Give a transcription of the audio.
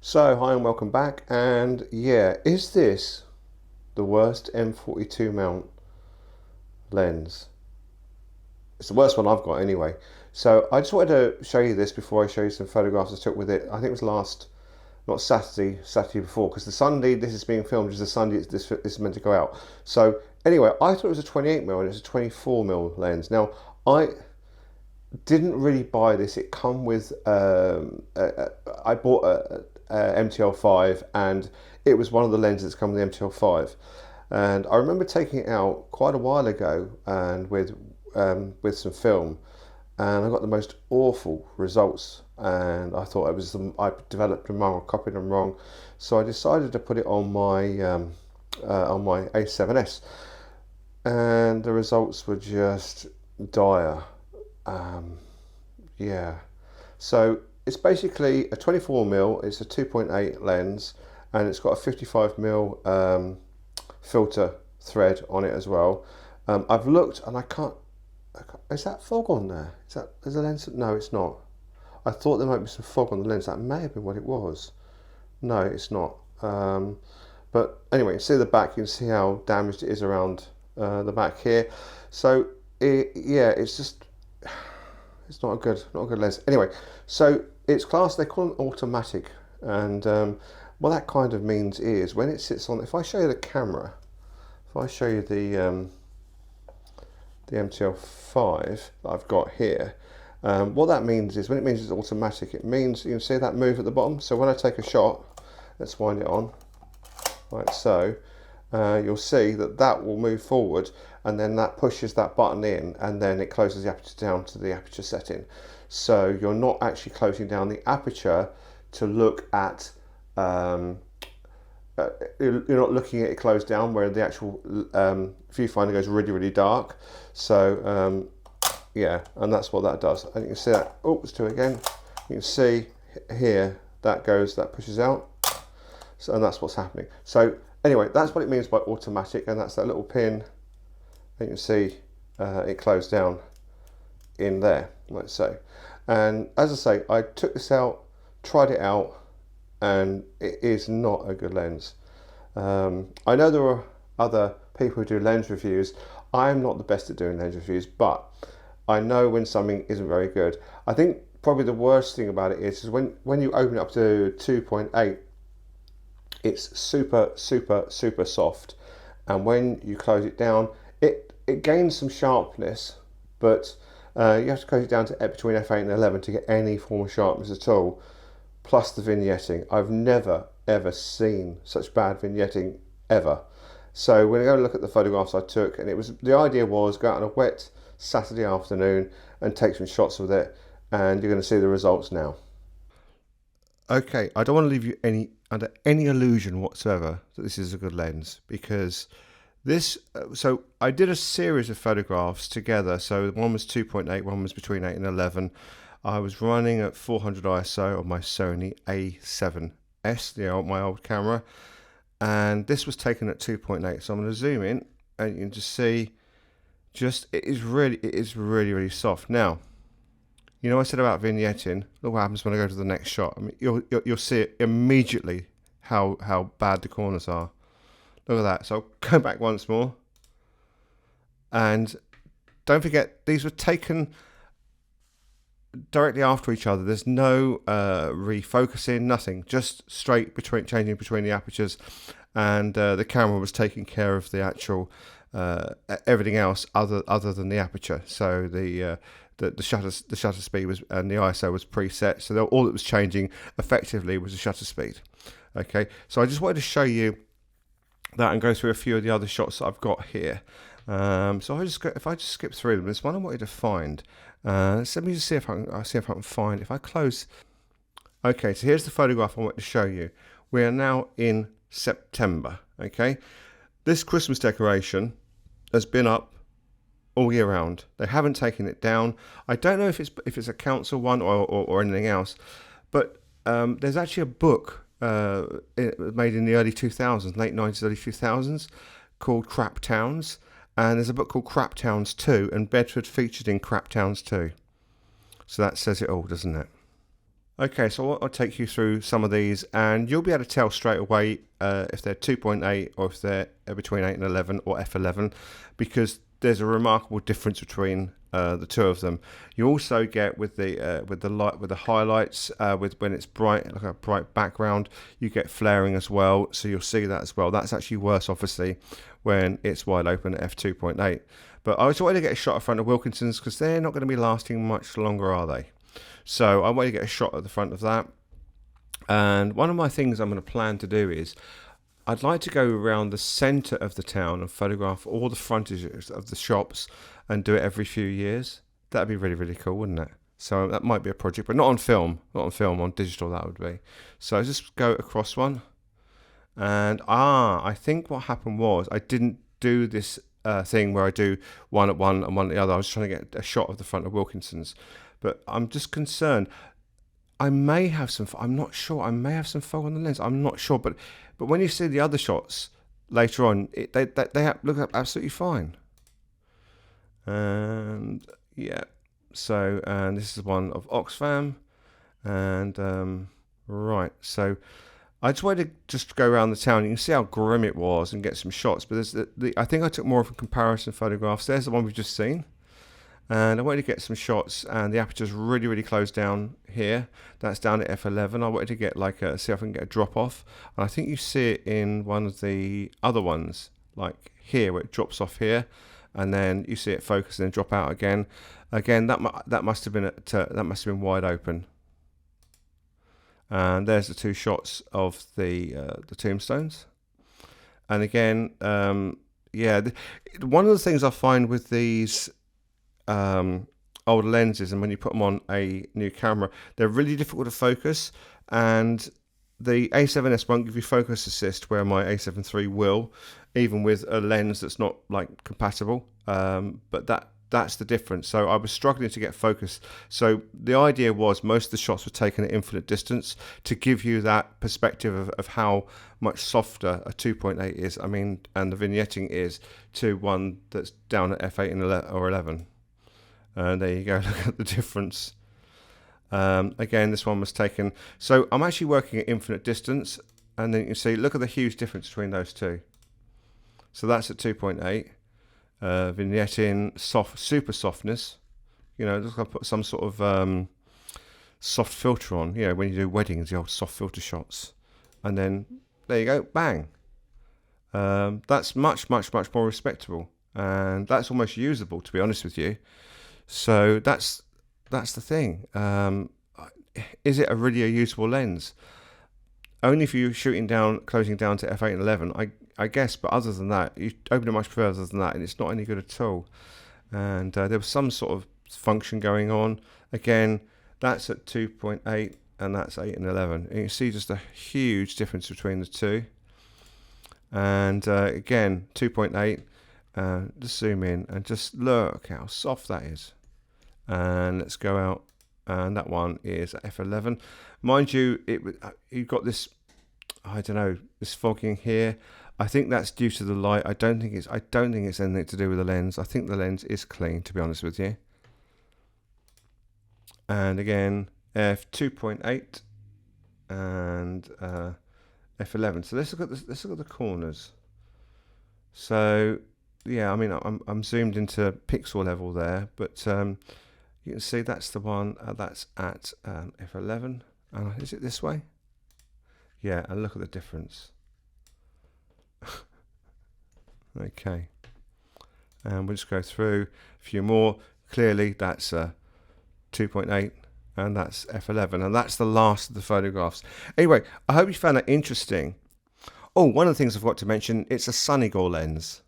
So, hi and welcome back. And yeah, is this the worst M42 mount lens? It's the worst one I've got anyway. So I just wanted to show you this before I show you some photographs I took with it. I think it was not Saturday before, because the Sunday this is being filmed is the Sunday this is meant to go out. So anyway, I thought it was a 28mm and it's a 24mm lens. Now, I didn't really buy this. It come with I bought a MTL5, and it was one of the lenses that come with the MTL5, and I remember taking it out quite a while ago and with some film, and I got the most awful results, and I thought I developed them wrong or copied them wrong, so I decided to put it on my A7S, and the results were just dire. Yeah, so it's basically a 24mm, it's a 2.8 lens, and it's got a 55mm filter thread on it as well. I've looked and I can't, is that fog on there? Is the lens? No, it's not. I thought there might be some fog on the lens. That may have been what it was. No, it's not. But anyway, you can see the back, you can see how damaged it is around the back here. So yeah, it's not a good lens. Anyway, so it's classed, they call them automatic, and what that kind of means is when it sits on, if I show you the camera, if I show you the MTL5 that I've got here, what that means is, when it means it's automatic, it means, you can see that move at the bottom. So when I take a shot, let's wind it on, like so, you'll see that will move forward, and then that pushes that button in, and then it closes the aperture down to the aperture setting. So you're not actually closing down the aperture to look at, you're not looking at it closed down, where the actual viewfinder goes really dark. So yeah, and that's what that does. And you can see that, oh, let's do it again. You can see here, that pushes out. So, and that's what's happening. So anyway, that's what it means by automatic, and that's that little pin. You can see it closed down in there, like so. And as I say, I took this out, tried it out, and it is not a good lens. I know there are other people who do lens reviews. I'm not the best at doing lens reviews, but I know when something isn't very good. I think probably the worst thing about it is when you open it up to 2.8, it's super soft, and when you close it down, it gains some sharpness, but you have to close it down to between f8 and 11 to get any form of sharpness at all, plus the vignetting. I've never ever seen such bad vignetting ever. So when I go look at the photographs I took, and the idea was go out on a wet Saturday afternoon and take some shots with it, and you're going to see the results now. Okay, I don't want to leave you under any illusion whatsoever that this is a good lens, because this, so I did a series of photographs together. So one was 2.8, one was between 8 and 11. I was running at 400 ISO on my Sony A7S, my old camera, and this was taken at 2.8. So I'm going to zoom in, and you can just see, it is really soft. Now, you know, I said about vignetting. Look what happens when I go to the next shot. I mean, you'll see it immediately how bad the corners are. Look at that. So I'll go back once more, and don't forget, these were taken directly after each other. There's no refocusing, nothing. Just straight changing between the apertures, and the camera was taking care of the actual everything else other than the aperture. So the shutter speed was, and the ISO was preset, so all that was changing effectively was the shutter speed. Okay, so I just wanted to show you that and go through a few of the other shots that I've got here. So if I just skip through them, there's one I wanted to find. Let me just see if I can find. If I close, okay, so here's the photograph I want to show you. We are now in September. Okay, this Christmas decoration has been up all year round. They haven't taken it down. I don't know if it's a council one or anything else, but there's actually a book made in the early 2000s, late 90s, early 2000s, called Crap Towns, and there's a book called Crap Towns 2, and Bedford featured in Crap Towns 2. So that says it all, doesn't it? Okay, so I'll take you through some of these, and you'll be able to tell straight away if they're 2.8 or if they're between 8 and 11 or f11, because there's a remarkable difference between the two of them. You also get with the light, with the highlights, with when it's bright, like a bright background, you get flaring as well. So you'll see that as well. That's actually worse, obviously, when it's wide open at f2.8. But I was wanting to get a shot in front of Wilkinson's because they're not going to be lasting much longer, are they? So I want to get a shot at the front of that. And one of my things I'm going to plan to do is I'd like to go around the centre of the town and photograph all the frontages of the shops and do it every few years. That'd be really, really cool, wouldn't it? So that might be a project, but not on film. Not on film, on digital that would be. So I just go across one. And I think what happened was I didn't do this thing where I do one at one and one at the other. I was trying to get a shot of the front of Wilkinson's. But I'm just concerned. I may have some. I'm not sure. I may have some fog on the lens. I'm not sure. But when you see the other shots later on, they look absolutely fine. And yeah. So and this is one of Oxfam, and right. So I just wanted to just go around the town. You can see how grim it was and get some shots. But there's I think I took more of a comparison photographs. There's the one we've just seen. And I wanted to get some shots, and the aperture's really, really close down here. That's down at f11. I wanted to get like see if I can get a drop off. And I think you see it in one of the other ones, like here, where it drops off here, and then you see it focus and then drop out again. Again, that must have been wide open. And there's the two shots of the tombstones. And again, yeah, one of the things I find with these older lenses, and when you put them on a new camera, they're really difficult to focus, and the A7S won't give you focus assist where my A7 III will, even with a lens that's not like compatible, but that's the difference. So I was struggling to get focus. So the idea was most of the shots were taken at infinite distance to give you that perspective of how much softer a 2.8 is, I mean, and the vignetting is, to one that's down at f8 and 11 or 11. And there you go, look at the difference. Again, this one was taken. So I'm actually working at infinite distance, and then you can see, look at the huge difference between those two. So that's at 2.8. Vignetting, super softness. You know, just got to put some sort of soft filter on. You know, when you do weddings, the old soft filter shots. And then, there you go, bang. That's much, much, much more respectable. And that's almost usable, to be honest with you. So that's the thing. Is it really a usable lens? Only if you're shooting down, closing down to f8 and 11, I guess. But other than that, you open it much further than that, and it's not any good at all. And there was some sort of function going on. Again, that's at 2.8, and that's 8 and 11. And you see just a huge difference between the two. And again, 2.8. Just zoom in and just look how soft that is. And let's go out, and that one is f11. Mind you, you've got this, I don't know, this fogging here. I think that's due to the light. I don't think it's anything to do with the lens. I think the lens is clean, to be honest with you. And again, f2.8 and f11. So let's look at the corners. So yeah, I mean, I'm zoomed into pixel level there, but you can see that's the one that's at f11. Is it this way? Yeah, and look at the difference. Okay, and we'll just go through a few more. Clearly, that's 2.8, and that's f11, and that's the last of the photographs. Anyway, I hope you found that interesting. Oh, one of the things I forgot to mention, it's a Sunnygore lens.